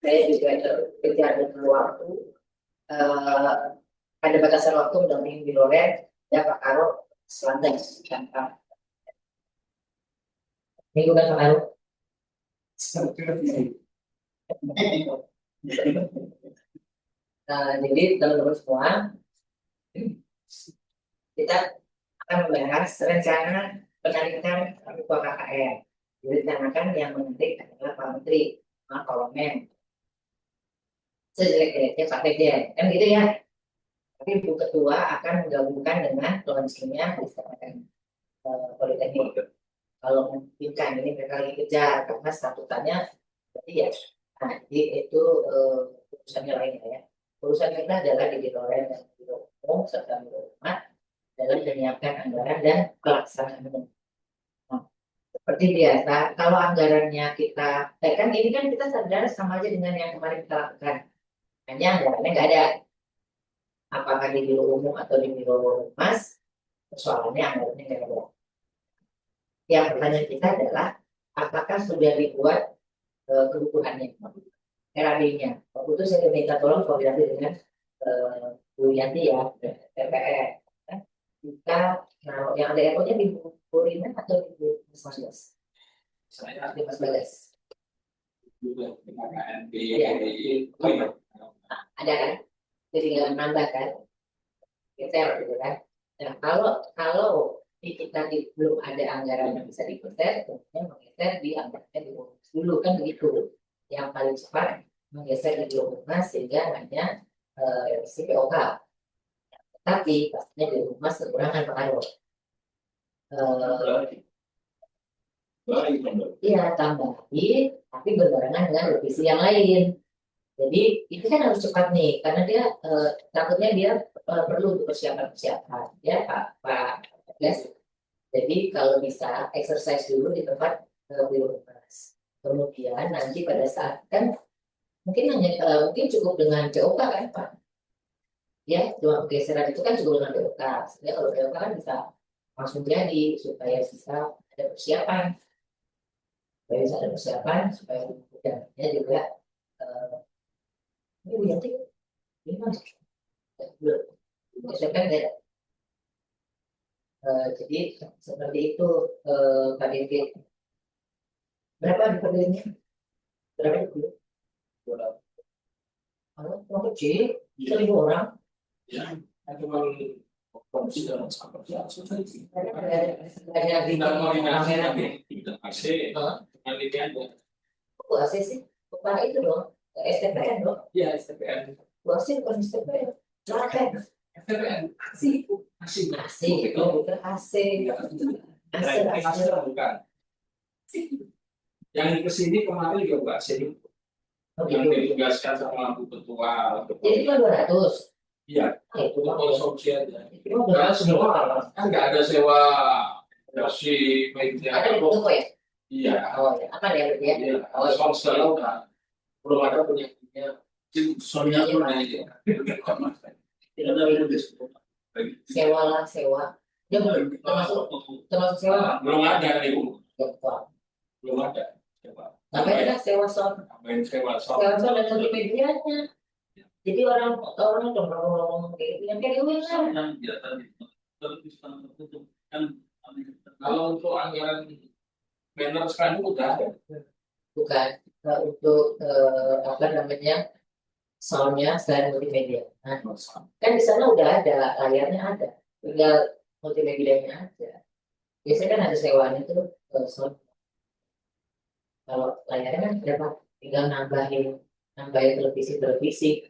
saya juga kejar dengan waktu, eh, ada batasan waktu mendampingi di Loren, ya Pak Karo selantai tanpa minggu kan Pak Karo. Jadi teman-teman semua, kita akan membahas rencana penarikan upah KKR. Direncanakan yang menarik adalah Pak Menteri, Pak Wamen, sejelek-jeleknya Pak Presiden, kan gitu ya. Tapi Bu Ketua akan menggabungkan dengan launchingnya Istana Politeknik. Kalau memungkinkan ini mereka lagi kejar karena statutannya, jadi ya, nah, jadi itu urusannya lain ya. Urusan kita adalah di Loren dan di umum serta di umat dalam menyiapkan anggaran dan pelaksanaannya. Nah, seperti biasa, kalau anggarannya kita, kan ini kan kita sadar sama aja dengan yang kemarin kita lakukan. Hanya anggarannya nggak ada. Apakah di biro umum atau di biro humas, persoalannya anggarannya nggak ada. Yang pertanyaan kita adalah, apakah sudah dibuat kebutuhannya, RAD-nya. Waktu itu saya minta tolong koordinasi dengan Bu Yanti ya, TPR. Kita, nah, yang ada RO-nya di Bu Rina atau di Bu Mas Bagas? Saya di Mas Bagas. Ya. Ada kan? Jadi nggak nambah kan? Kita gitu kan. Nah, kalau kita belum ada anggaran yang bisa digeser, kemudian menggeser di anggarannya di Humas dulu kan begitu. Yang paling cepat menggeser di Humas sehingga hanya revisi POK. Tapi pastinya di Humas kekurangan pengaruh. Iya, tambahin, tapi berbarengan dengan revisi yang lain. Jadi itu kan harus cepat nih, karena dia takutnya dia perlu persiapan ya Pak Gas. Jadi kalau bisa exercise dulu di tempat biro humas. Kemudian nanti pada saat kan mungkin mungkin cukup dengan POK kan Pak. Ya, cuma pergeseran itu kan cukup dengan POK. Sebenarnya kalau POK kan bisa langsung jadi supaya bisa ada persiapan. Supaya bisa ada persiapan supaya kemudiannya juga ini nanti ini mas kan ya. Jadi seperti itu Pak David. Berapa diperlunya? Berapa dulu? Kalau kecil, 1.000 orang. Ya, cuma komisi dalam sampai ya sudah. Ada di kamera tidak AC, nanti ada. Oh AC sih, bukan itu dong, STPN dong. Iya STPN. AC bukan STPN. Silakan. STPN. AC. AC. Oh bukan AC. AC bukan. Yang kesini kemarin juga AC. Yang ditugaskan sama Bu Ketua. Jadi kan 200. Iya, itu konsumsi aja. Karena semua kan nggak ada sewa si media. Ada di toko ya? Iya. Oh ya, apa ya? Iya. Oh, sekarang udah belum ada punya. Soalnya tuh naik. Tidak ada lebih. Sewa lah, sewa. Dia termasuk sewa. Belum ada ibu. Belum ada. Ngapain kita sewa sound? Sewa sound dan multimedianya. Jadi orang ngomong kayak gitu yang kayak gitu kan? Kalau untuk anggaran banner sekarang udah ada. Bukan untuk apa namanya soundnya selain multimedia. Nah, kan di sana udah ada layarnya ada, tinggal multimedianya aja. Biasanya kan ada sewaan itu sound. Kalau layarnya kan berapa? Tinggal nambahin televisi.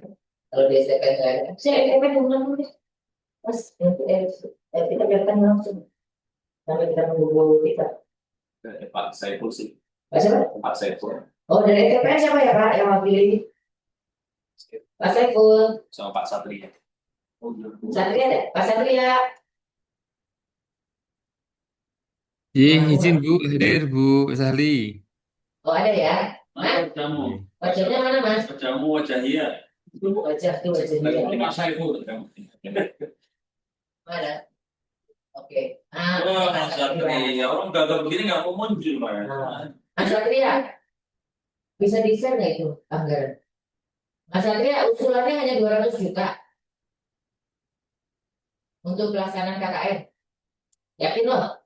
Kalau di STPN nggak ada, saya STPN belum nih, mas kita biarkan langsung sampai kita menunggu kita. Pak Saiful sih. Pak siapa? Pak Saiful. Oh dari STPN siapa ya Pak yang wakil ini? Pak Saiful. Sama Pak Satria. Satria ada? Pak Satria. Izin Bu, hadir Bu Sali. Oh ada ya? Mana wajahmu? Wajahnya mana mas? Wajahmu wajah iya. Wajah tuh wajah iya. Pak Saiful. Mana? Oke. Mas Satria. Orang gagal begini nggak mau muncul mas. Mas Satria. Bisa di-share nggak itu anggaran? Mas Satria, usulannya hanya 200 juta untuk pelaksanaan KKN. Yakin loh?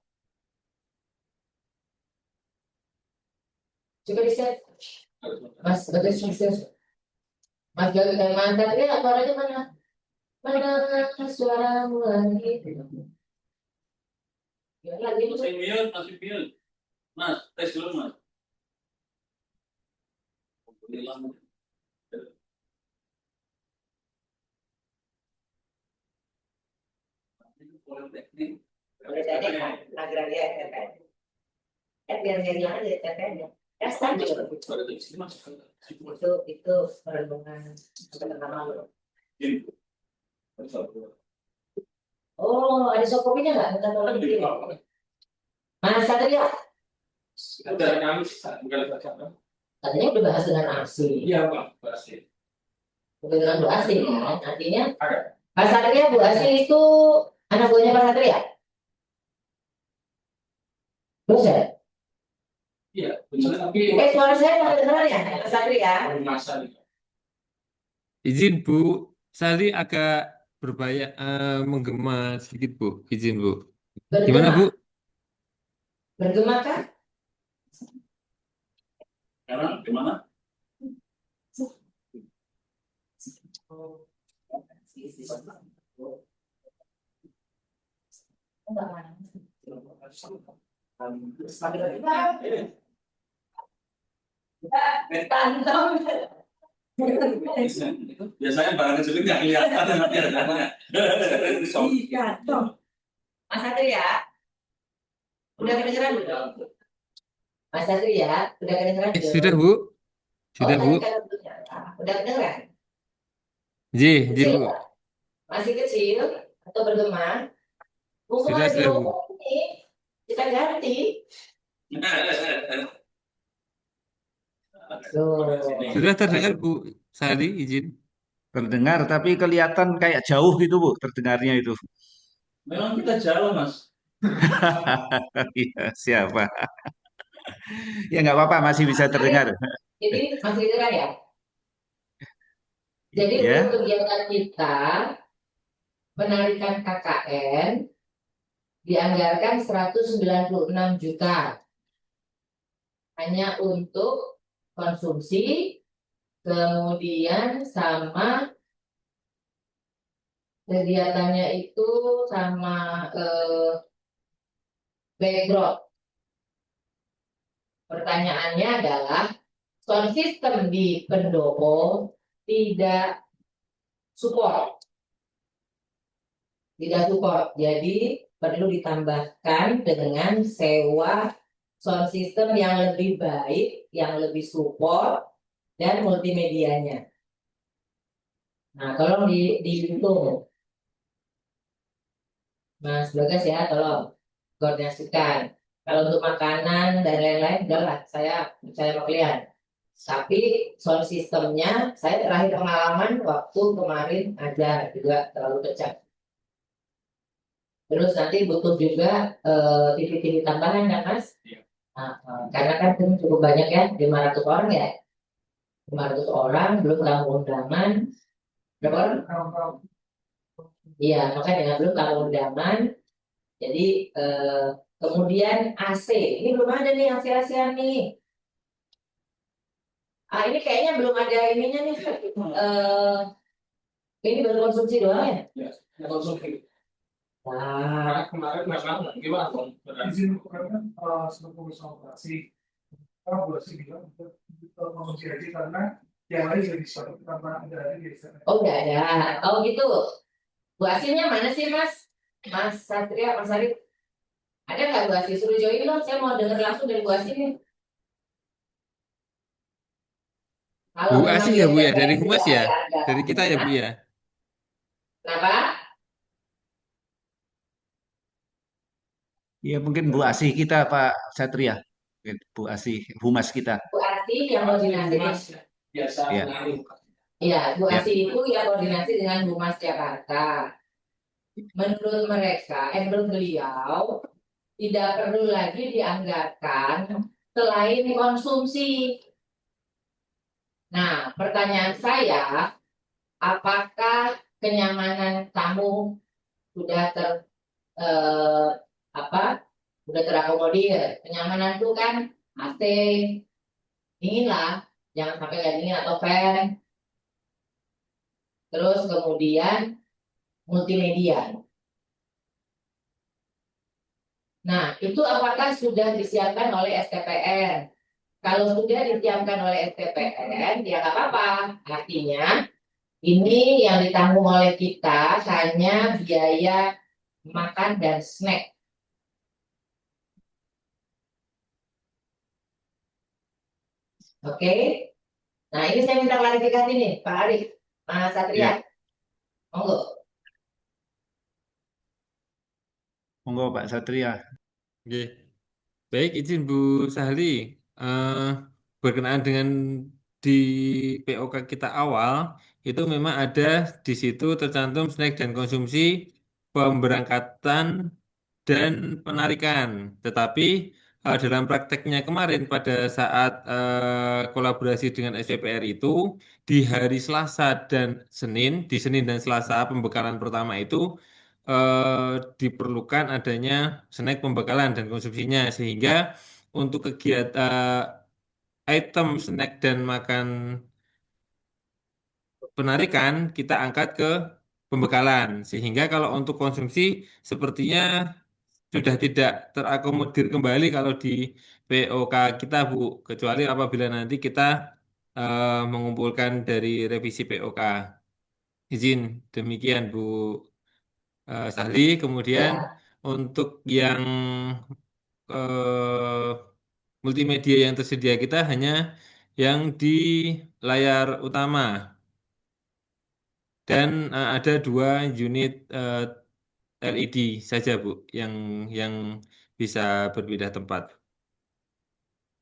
Coba di share. Mas, betul sukses. Mas Galuh dan Mas Satria, suaranya mana? Mana suaramu lagi? Ya, lagi itu. Masih mute. Mas, tes dulu mas. Hilang. Politeknik. Boleh tanya kan? Agraria KKN. Biar nggak hilang aja KKN-nya. Ya, sama. Itu perlindungan pertama lo. Oh, ada sop kopinya nggak? Minta tolong bikin. Mas Satria, Ada kami bukan baca. katanya udah bahas dengan aksi. Iya pak, pasti. Udah dengan Bu Asih kan? Artinya Ada. Pak Satria, Bu Asih itu anak buahnya Pak Satria? Terus ya? Iya, benar tapi Suara saya nggak kedengeran ya, Pak Satria? masa Izin Bu, Sali agak berbahaya, menggema sedikit Bu. Izin Bu. Gimana Bergema, Bu? bergema kan? sekarang gimana? Tantang. Biasanya barang kecil nggak kelihatan nanti harganya. Iya, toh. Mas Satria, udah kedengeran belum? Mas Satria, udah kedengeran belum? Sudah Bu? Oh, Sudah tadi Bu? kan udah kedengeran? Ji Kecil, Bu. masih kecil atau bergema? Mumpung ada di Sudah Bu. rokok ini, kita ganti. Sudah terdengar Bu Sali, izin. Terdengar, tapi kelihatan kayak jauh gitu, Bu, terdengarnya itu. Memang kita jauh mas. Iya, siapa? Ya nggak apa-apa, masih bisa terdengar. Jadi masih kedengeran ya? Jadi untuk Ya, kegiatan kita penarikan KKN dianggarkan 196 juta hanya untuk konsumsi, kemudian sama kegiatannya itu sama background. Pertanyaannya adalah sound system di Pendopo tidak support, tidak support. Jadi perlu ditambahkan dengan sewa sound system yang lebih baik, yang lebih support dan multimedianya. Nah, tolong dihitung, Mas Bagas ya, tolong koordinasikan. Kalau untuk makanan dan lain-lain, udahlah, saya sama kalian. Tapi sound sistemnya, saya terakhir pengalaman waktu kemarin ada juga terlalu pecah. Terus nanti butuh juga TV-TV tambahan ya, Mas? Iya. Nah, karena kan itu cukup banyak ya, 500 orang ya. 500 orang, belum tamu undangan. Berapa orang? Iya, makanya belum tamu undangan. Jadi kemudian AC, ini belum ada nih AC nih. Ini kayaknya belum ada ininya nih. Ini baru konsumsi doang ya? Ya, konsumsi. Nah, Kemarin memang gimana dong? Izin karena sebagai usaha operasi, kita boleh sih bilang untuk konsumsi aja karena yang lain jadi suatu karena ada di sana. oh udah ada. Oh gitu. Bu Asinnya mana sih Mas? Mas Satria, Mas Arif? Ada nggak Bu Asin? Suruh join dong, saya mau dengar langsung dari Bu Asin nih. Kalau Bu memang Asih dia ya Bu ya, PPN dari juga Humas ya, ada. dari kita ya Bu ya. Kenapa? ya mungkin Bu Asih kita, Pak Satria. Mungkin Bu Asih, humas kita. Bu Asih yang koordinasi. Mas, biasa Iya. ngalir. Iya, Bu Ya. Asih itu yang koordinasi dengan Humas Jakarta. Menurut mereka, menurut beliau, tidak perlu lagi dianggarkan selain konsumsi. Nah, pertanyaan saya, apakah kenyamanan tamu sudah eh, apa? Sudah terakomodir. Kenyamanan itu kan AC, dingin lah, jangan sampai nggak dingin atau fan. Terus kemudian multimedia. Nah, itu apakah sudah disiapkan oleh STPN? Kalau sudah disiapkan oleh STPN, ya nggak apa-apa. Artinya, ini yang ditanggung oleh kita hanya biaya makan dan snack. Oke? Nah, ini saya minta klarifikasi nih, Pak Arif, Mas Satria. Ya, Monggo. monggo Pak Satria. Oke. Baik, izin Bu Sahli. Eh, Berkenaan dengan di POK kita awal, itu memang ada di situ tercantum snack dan konsumsi pemberangkatan dan penarikan. Tetapi dalam prakteknya kemarin pada saat kolaborasi dengan SPPR itu di hari Selasa dan Senin, di Senin dan Selasa pembekalan pertama itu diperlukan adanya snack pembekalan dan konsumsinya sehingga untuk kegiatan item snack dan makan penarikan kita angkat ke pembekalan sehingga kalau untuk konsumsi sepertinya sudah tidak terakomodir kembali kalau di POK kita, Bu, kecuali apabila nanti kita mengumpulkan dari revisi POK. Izin demikian, Bu Sahli. Kemudian Ya, untuk yang eh, multimedia yang tersedia kita hanya yang di layar utama dan ada 2 unit LED saja, Bu, yang bisa berpindah tempat.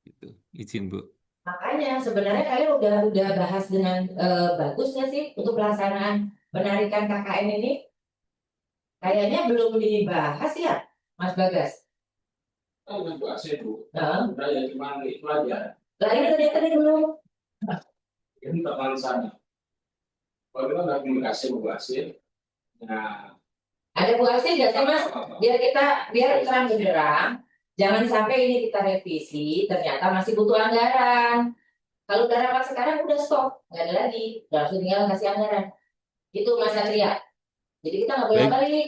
Gitu. Izin, Bu. makanya sebenarnya kalian udah bahas dengan bagusnya sih untuk pelaksanaan penarikan KKN ini. Kayaknya belum dibahas ya, Mas Bagas. Kan yang Bu AC Bu. Nah, Udah ya cuma itu aja. lah ini ternyata ini belum. Ini penalisannya. Kalau kita nggak komunikasi sama Bu AC, nah Ada Bu Asih nggak sih Mas? Biar terang benderang. Jangan sampai ini kita revisi, ternyata masih butuh anggaran. Kalau udah rapat sekarang udah stop, nggak ada lagi. Udah langsung tinggal kasih anggaran. Itu Mas Satria. Jadi kita nggak boleh Baik, balik.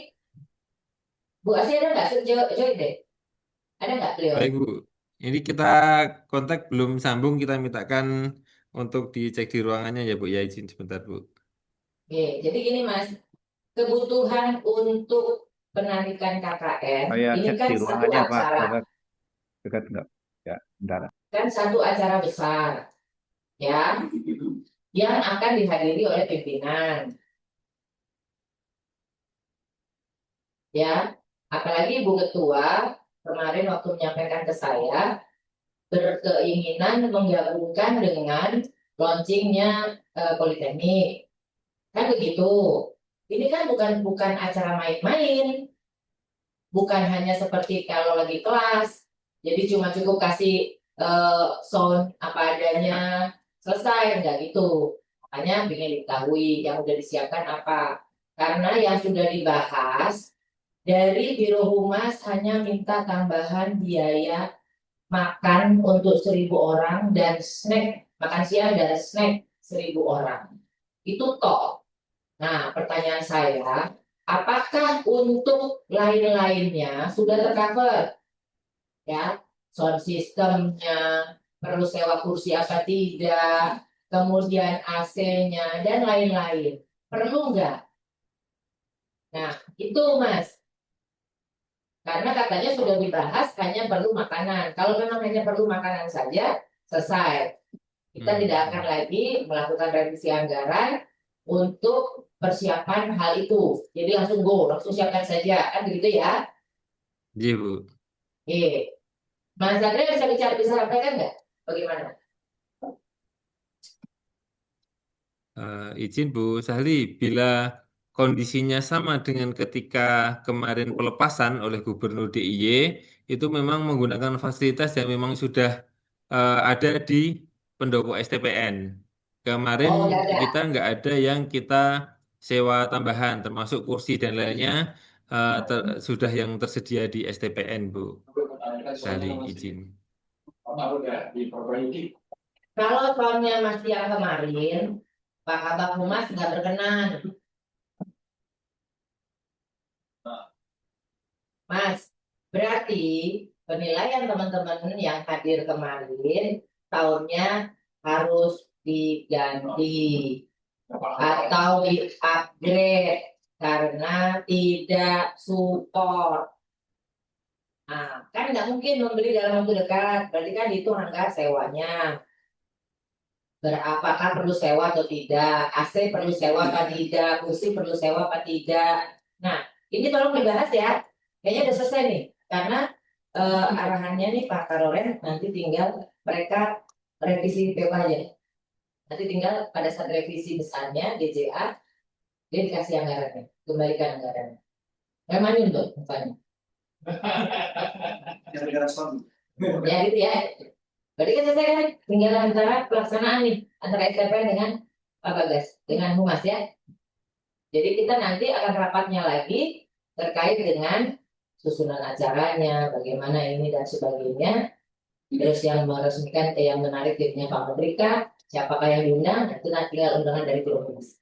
Bu Asih ada nggak? Join deh. Ada nggak beliau? baik, Bu. Ini kita kontak belum sambung, kita mintakan untuk dicek di ruangannya ya, Bu. Ya, izin sebentar, Bu. Oke, jadi gini Mas, kebutuhan untuk penarikan KKN Saya ini cek kan di satu ruangannya Pak. acara, Bapak dekat enggak? Ya, bentar. kan satu acara besar, ya, yang akan dihadiri oleh pimpinan, ya. Apalagi Ibu Ketua kemarin waktu menyampaikan ke saya berkeinginan menggabungkan dengan launchingnya Politeknik, kan begitu. Ini kan bukan acara main-main, bukan hanya seperti kalau lagi kelas, jadi cuma cukup kasih sound apa adanya, selesai, enggak gitu. Makanya ingin diketahui yang udah disiapkan apa. Karena yang sudah dibahas, dari Biro Humas hanya minta tambahan biaya makan untuk 1.000 orang dan snack, makan siang dan snack 1.000 orang. Itu toh. Nah, pertanyaan saya, apakah untuk lain-lainnya sudah tercover? Ya, sound systemnya, perlu sewa kursi apa tidak, kemudian AC-nya, dan lain-lain. Perlu nggak? Nah, itu Mas. Karena katanya sudah dibahas hanya perlu makanan. Kalau memang hanya perlu makanan saja, selesai. Kita tidak akan lagi melakukan revisi anggaran untuk persiapan hal itu. Jadi langsung go, langsung siapkan saja. Kan begitu ya? Iya, Bu. Oke. Mas Andre bisa sampaikan nggak? Bagaimana? Izin Bu Sahli, bila kondisinya sama dengan ketika kemarin pelepasan oleh Gubernur DIY, itu memang menggunakan fasilitas yang memang sudah ada di pendopo STPN. Kemarin Oh, nggak ada. kita nggak ada yang kita sewa tambahan, termasuk kursi dan lainnya sudah yang tersedia di STPN, Bu. Sali izin. Kalau udah diperbaiki, Kalau soalnya masih yang kemarin, Pak Kabak Humas nggak berkenan. Mas, berarti penilaian teman-teman yang hadir kemarin tahunnya harus diganti atau di-upgrade karena tidak support. Nah, kan nggak mungkin membeli dalam waktu dekat, berarti kan itu angka sewanya. Apakah perlu sewa atau tidak, AC perlu sewa apa tidak, kursi perlu sewa apa tidak. Nah, ini tolong dibahas ya. Kayaknya udah selesai nih, karena arahannya nih Pak Karolen nanti tinggal mereka revisi PO aja. Nanti tinggal pada saat revisi besarnya DJA, dia dikasih anggarannya, kembalikan anggarannya. Nggak manyun tuh mukanya. Ya gitu ya. Berarti kan selesai kan? Tinggal antara pelaksanaan nih, antara STPN dengan Pak Bagas, dengan Humas ya. Jadi kita nanti akan rapatnya lagi terkait dengan susunan acaranya, bagaimana ini dan sebagainya. Terus yang meresmikan, yang menarik dirinya Pak Menteri, siapakah yang diundang, itu nanti tinggal undangan dari Biro Humas.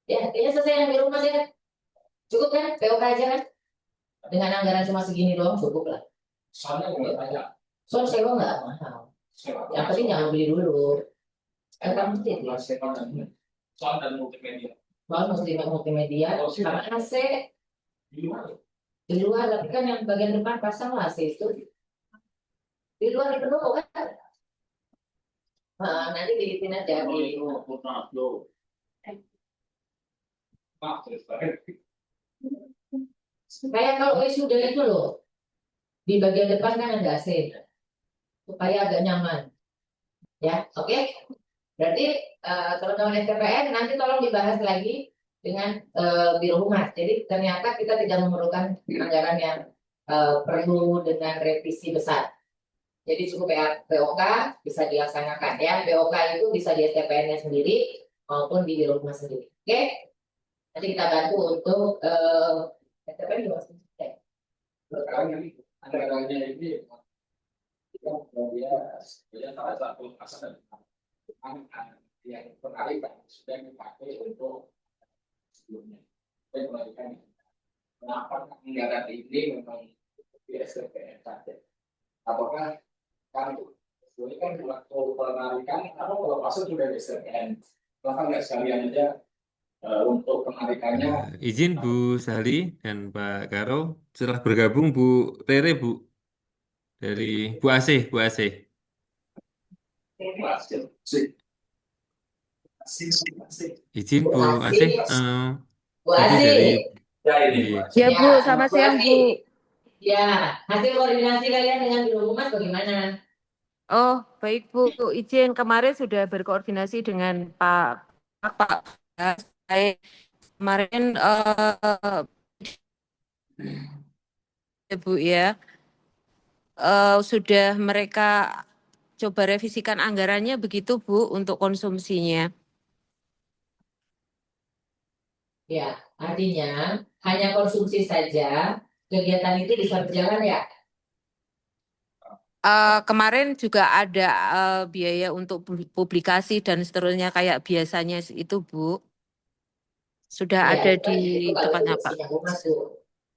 Ya, kayaknya selesai yang Biro Humas ya. Cukup kan? POK aja kan? Dengan anggaran cuma segini doang cukup lah. soalnya nggak banyak. Soal sewa nggak mahal. Yang penting jangan beli dulu. Kan mesti. Soal dan multimedia. Soal mesti multimedia, sama AC Di luar. di luar, tapi kan yang bagian depan pasang lah AC itu. Di luar di penuh kan? Nanti dibikin aja di kayak kalau wisuda itu loh, di bagian depan kan ada AC, supaya agak nyaman. Ya, oke? Berarti teman-teman STPN nanti tolong dibahas lagi dengan Biro Humas. Jadi ternyata kita tidak memerlukan anggaran yang perlu dengan revisi besar. Jadi cukup POK bisa dilaksanakan ya. POK itu bisa di STPN-nya sendiri maupun di Biro Humas sendiri. Oke? Nanti kita bantu untuk STPN juga selesai. Anggarannya ini dia salah satu asal yang menarik sudah dipakai untuk sebelumnya. Saya kembalikan kenapa anggaran ini memang di STPN saja. Apakah kan ini kan waktu penarikan atau pelepasan sudah di STPN? Kenapa nggak sekalian aja untuk penarikannya? Izin Bu Sali dan Pak Karo, setelah bergabung Bu Rere, Bu, dari Bu Asih, Bu Asih. Izin Bu Asih, Bu tadi Asih. dari Ya ini. Ya Bu, selamat siang Bu. Ya, hasil koordinasi kalian dengan Biro Humas bagaimana? Oh, baik Bu. Izin kemarin sudah berkoordinasi dengan Pak saya kemarin Bu ya. Sudah mereka coba revisikan anggarannya begitu Bu untuk konsumsinya. Ya, artinya hanya konsumsi saja, kegiatan itu bisa berjalan ya? Kemarin juga ada biaya untuk publikasi dan seterusnya kayak biasanya itu Bu. Sudah Ya, ada itu kan di itu kalau tempatnya itu Pak. punya Humas tuh.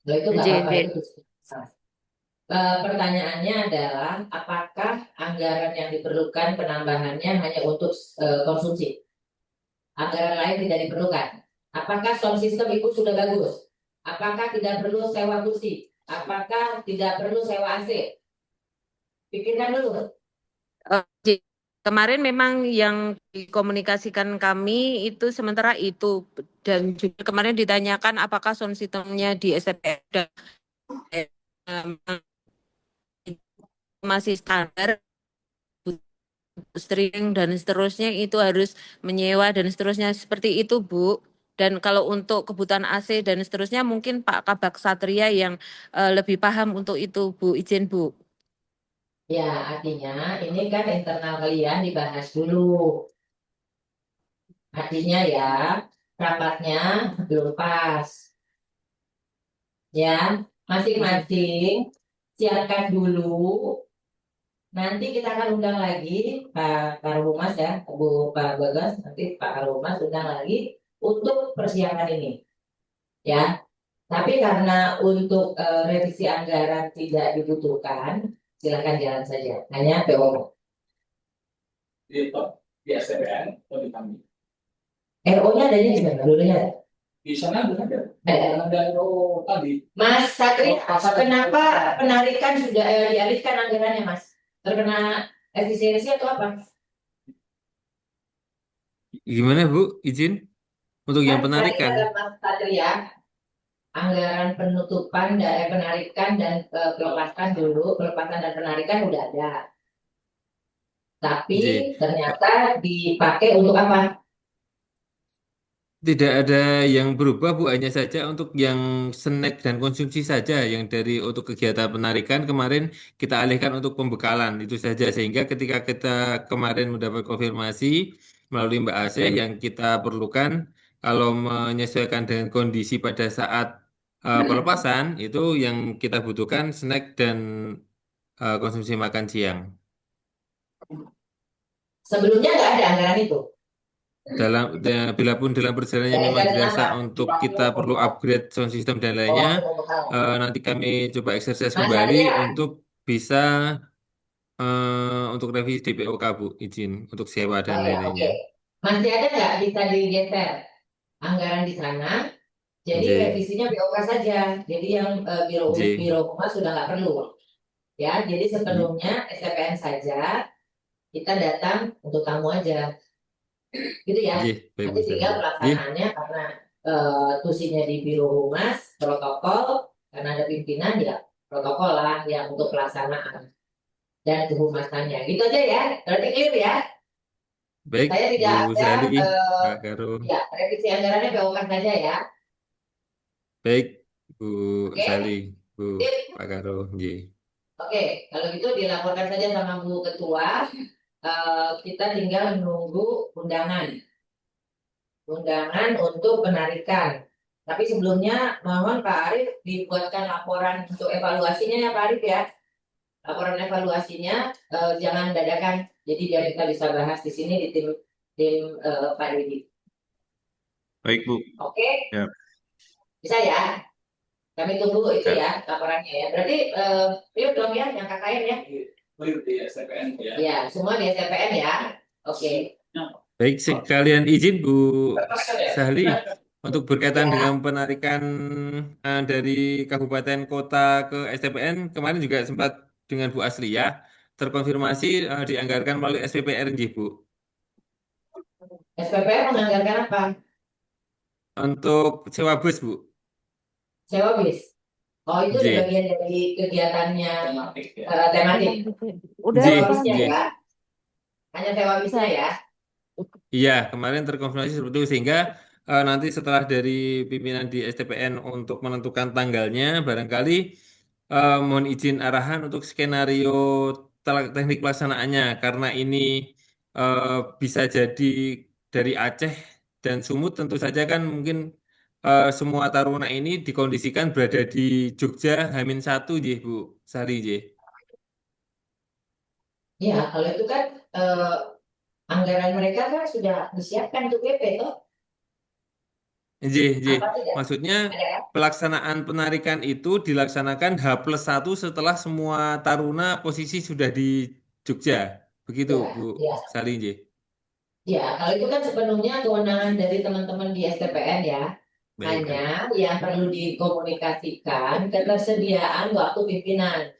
Kalau itu nggak Nggih, apa-apa, nggih. itu bisa. Pertanyaannya adalah, apakah anggaran yang diperlukan penambahannya hanya untuk konsumsi? Anggaran lain tidak diperlukan. Apakah sound system itu sudah bagus? Apakah tidak perlu sewa kursi? Apakah tidak perlu sewa AC? Pikirkan dulu. Kemarin memang yang dikomunikasikan kami itu sementara itu dan juga kemarin ditanyakan apakah sound systemnya di STPN masih standar streaming dan seterusnya itu harus menyewa dan seterusnya seperti itu Bu. Dan kalau untuk kebutuhan AC dan seterusnya mungkin Pak Kabak Satria yang lebih paham untuk itu Bu, izin Bu. Ya, artinya ini kan internal kalian dibahas dulu. Artinya ya, rapatnya belum pas. Ya, masing-masing siapkan dulu. Nanti kita akan undang lagi Pak Karumas ya, Pak Bagas, nanti Pak Karumas undang lagi untuk persiapan ini. Ya, tapi karena untuk revisi anggaran tidak dibutuhkan, silakan jalan saja. Hanya PO. Di STPN atau di kami. RO-nya adanya di mana? Dulunya ada. Di sana belum ada. Ada. Ada tadi. Mas Satria, kenapa penarikan sudah dialihkan anggarannya, Mas? Terkena efisiensi atau apa? Gimana Bu, izin untuk yang Kan tadi penarikan? kata Mas Satria, anggaran penutupan dan penarikan dan pelepasan dulu, pelepasan dan penarikan udah ada. Tapi Ji. ternyata dipakai untuk apa? Tidak ada yang berubah Bu, hanya saja untuk yang snack dan konsumsi saja yang dari untuk kegiatan penarikan kemarin kita alihkan untuk pembekalan itu saja, sehingga ketika kita kemarin mendapat konfirmasi melalui Mbak Aceh yang kita perlukan kalau menyesuaikan dengan kondisi pada saat pelepasan itu yang kita butuhkan snack dan konsumsi makan siang. Sebelumnya nggak ada anggaran itu. Bila pun dalam perjalanannya Ya, memang anggaran dirasa apa? untuk kita perlu upgrade sound system dan lainnya, Oh, pembekalan. nanti kami coba exercise Mas kembali Satria, untuk bisa untuk revisi DPOK Bu, izin untuk sewa dan oh ya, oke. lain-lainnya. Masih ada nggak bisa digeser anggaran di sana? Jadi J, revisinya BOK saja. Jadi yang J, biro humas sudah nggak perlu. Ya, jadi sepenuhnya STPN saja. Kita datang untuk tamu aja, gitu ya. J, baik Bu Nanti tinggal Sari. J, pelaksanaannya karena tusinya di biro humas, protokol, karena ada pimpinan ya protokol lah yang untuk pelaksanaan dan kehumasannya. Gitu aja ya. Berarti clear ya. baik Saya tidak Bu ada Sari, Pak Karo. ya revisi anggarannya BOK saja ya. Baik Bu Oke. Sari, Bu Sip. Pak Karo. J. Oke, kalau gitu dilaporkan saja sama Bu Ketua. Kita tinggal menunggu undangan untuk penarikan. Tapi sebelumnya mohon Pak Arief dibuatkan laporan untuk evaluasinya ya Pak Arief ya. Laporan evaluasinya jangan dadakan. Jadi biar kita bisa bahas di sini di tim Pak Didi. Baik Bu. Oke? Ya. Bisa ya? Kami tunggu itu Ya. ya laporannya ya. Berarti yuk dong ya yang KKN ya. Di STPN ya. Ya, semua di STPN ya. Oke. Baik, sekalian izin Bu Sahli untuk berkaitan Ya. dengan penarikan dari kabupaten kota ke STPN kemarin juga sempat dengan Bu Asli ya terkonfirmasi dianggarkan melalui SPPR nggih Bu. SPPR menganggarkan apa? Untuk sewa bus Bu. Sewa bis. Oh, itu J. udah bagian dari kegiatannya Tematik ya. tematik. Udah J. Sewa Bang. bisnya J. ya. Hanya sewa bisnya ya. Iya, kemarin terkonfirmasi seperti itu sehingga nanti setelah dari pimpinan di STPN untuk menentukan tanggalnya, barangkali mohon izin arahan untuk skenario teknik pelaksanaannya karena ini bisa jadi dari Aceh dan Sumut tentu saja kan mungkin semua taruna ini dikondisikan berada di Jogja H-1 Bu Sari J. Ya, kalau itu kan anggaran mereka kan sudah disiapkan untuk PP toh. J. Apa tidak? Maksudnya Ada kan? pelaksanaan penarikan itu dilaksanakan H+1 setelah semua taruna posisi sudah di Jogja. Begitu Ya, Bu ya. Sari J. Ya, kalau itu kan sepenuhnya kewenangan dari teman-teman di STPN ya. Baik. Hanya yang perlu dikomunikasikan ketersediaan waktu pimpinan.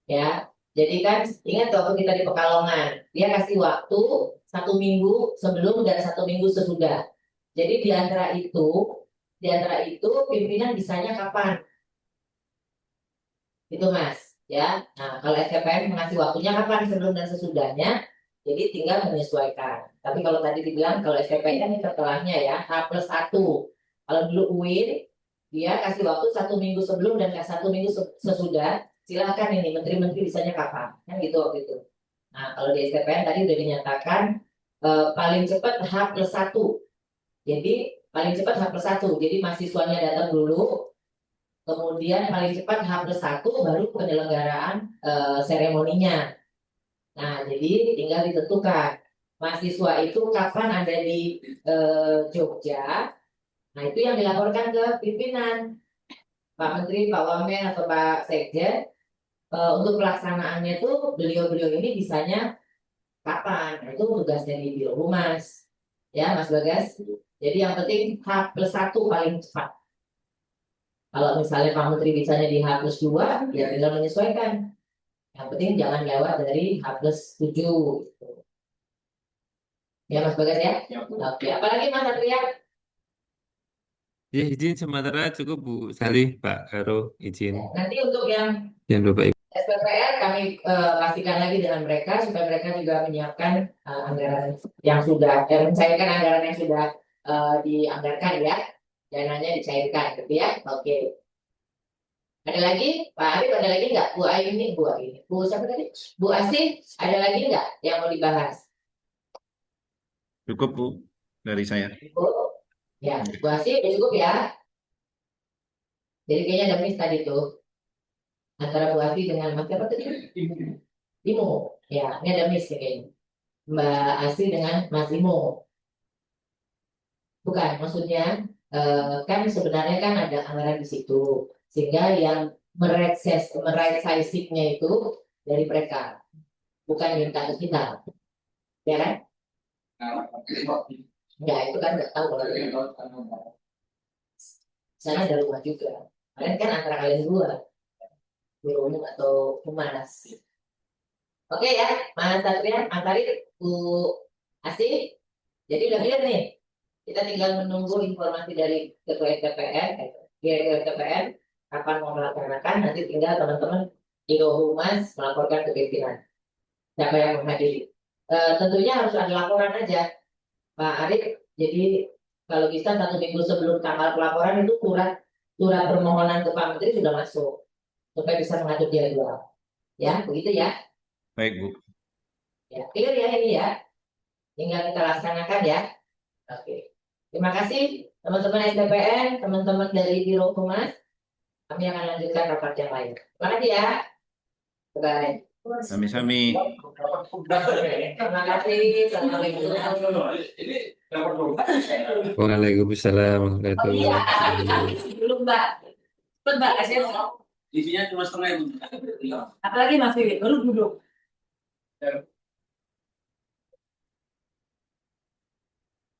Ya, jadi kan ingat waktu kita di Pekalongan, dia kasih waktu 1 minggu sebelum dan 1 minggu sesudah. Jadi di antara itu pimpinan bisanya kapan? Itu Mas, ya. Nah, kalau STPN mengasih waktunya kapan sebelum dan sesudahnya, jadi tinggal menyesuaikan. Tapi kalau tadi dibilang kalau STPN ini setelahnya ya H+1. Kalau dulu UIN dia kasih waktu 1 minggu sebelum dan 1 minggu sesudah. Silahkan ini menteri-menteri bisanya kapan, kan gitu waktu itu. Nah, kalau di STPN tadi udah dinyatakan paling cepat H+1. Jadi paling cepat H+1. Jadi mahasiswanya datang dulu, kemudian paling cepat H+1 baru penyelenggaraan seremoninya. Nah, jadi tinggal ditentukan mahasiswa itu kapan ada di Jogja. Nah, itu yang dilaporkan ke pimpinan, Pak Menteri, Pak Wamen, atau Pak Sekjen. Untuk pelaksanaannya tuh beliau-beliau ini bisanya kapan? Nah, itu tugasnya di Biro Humas. Ya, Mas Bagas. Jadi yang penting H+1 paling cepat. Kalau misalnya Pak Menteri bisanya di H+2, ya tinggal menyesuaikan. Yang penting jangan lewat dari H+7. Gitu. Ya, Mas Bagas ya? Oke, apalagi Mas Satria? Ya, izin sementara cukup Bu Salih, Pak Karo, izin. Nanti untuk yang Bapak Ibu. SPPR kami pastikan lagi dengan mereka supaya mereka juga menyiapkan anggaran yang sudah, mencairkan anggaran yang sudah dianggarkan ya, dananya dicairkan, gitu ya. Oke. Ada lagi, Pak Arif, ada lagi nggak? Bu Aini, Bu siapa tadi? Bu Asih, ada lagi nggak yang mau dibahas? Cukup Bu dari saya. Bu, ya, Bu Asih udah cukup ya. Jadi kayaknya ada miss tadi tuh antara Bu Asih dengan Mas siapa tadi? Imo. Ya, ini ada miss nih kayaknya. Mbak Asih dengan Mas Imo. Bukan, maksudnya kan sebenarnya kan ada anggaran di situ, sehingga yang right sizing-nya itu dari mereka, bukan minta ke kita, ya kan? Ya itu kan nggak tahu kalau di sana ada rumah juga. Kalian kan antara kalian dua, Biro Umum atau Humas. Oke ya, Mas Satria, Mas Arif, Bu Asih, jadi udah clear nih. Kita tinggal menunggu informasi dari Ketua SPPN, kapan mau melaksanakan, nanti tinggal teman-teman Biro Humas melaporkan ke pimpinan. Siapa yang menghadiri. Tentunya harus ada laporan aja, Pak Arif. Jadi kalau bisa 1 minggu sebelum tanggal pelaporan itu surat permohonan ke Pak Menteri sudah masuk, supaya bisa mengatur jadwal. Ya, begitu ya. Baik Bu. Ya, clear ya ini ya. Tinggal kita laksanakan ya. Oke. Terima kasih teman-teman SDPN, teman-teman dari Biro Humas. Kami akan lanjutkan rapat yang lain. Terima kasih ya. Bye. Sami-sami. Terima kasih. Assalamualaikum. Ini dapur dulu. Waalaikumsalam Oh iya, warahmatullahi belum Mbak. Cepet Mbak, kasih. Isinya cuma setengah itu. Apalagi Mas Wiwi, baru duduk.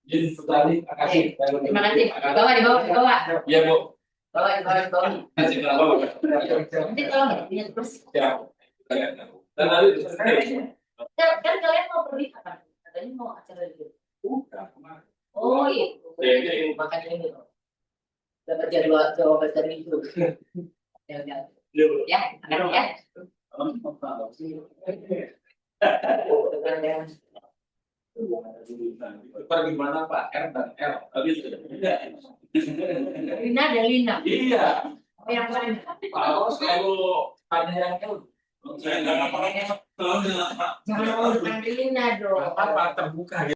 Jadi sekali, makasih. Terima kasih. Di bawah. Iya Bu. Bawah. Kasih ke bawah. Nanti tolong ya, punya terus. Ya. Dan nanti Kan kalian mau pergi kapan? Katanya mau acara itu. udah kemarin. Oh itu. Makanya ini. Dapat jadwal jawaban dari itu. Ya, ya. Makasih ya. Pergi mana Pak? R dan L. Lina ada Lina. Iya. Oh, yang lain. Kalau selalu tanya yang L. Saya nggak apa-apa. Jangan ngomong Lina dong. Apa terbuka